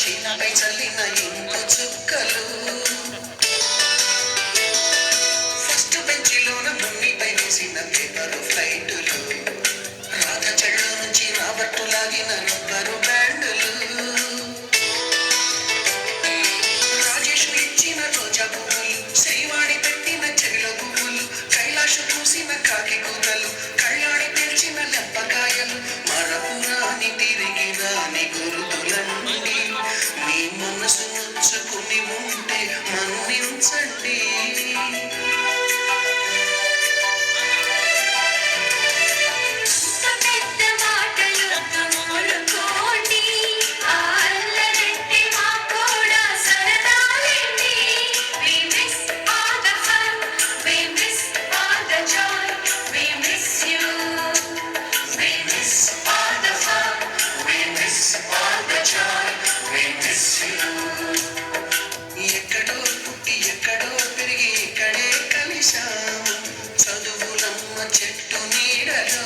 శీలపై చల్లిన ఇంకు చుక్కలు ఫస్ట్ బెంచిలోన భూమిపై వేసిన పేపరు ఫ్లైటులు రాధ చెళ్ళు నుంచి రాబట్టు లాగిన రబ్బరు బ్యాండులు రాజేష్ ఇచ్చిన రోజా పువ్వులు శ్రీవాణి పెట్టిన చెవిల పువ్వులు కైలాష్ పూసిన కాకి కూతలు కళ్ళాడి తెరిచిన లెప్పకాయలు మరపురాని తిరిగి రాని గురుతులండి మీ మనసు నొచ్చుకుని ఉంటే మన్నించండి ఎక్కడో పుట్టి ఎక్కడో పెరిగి ఇక్కడే కలిశాము చదువులమ్మ చెట్టు నీడలో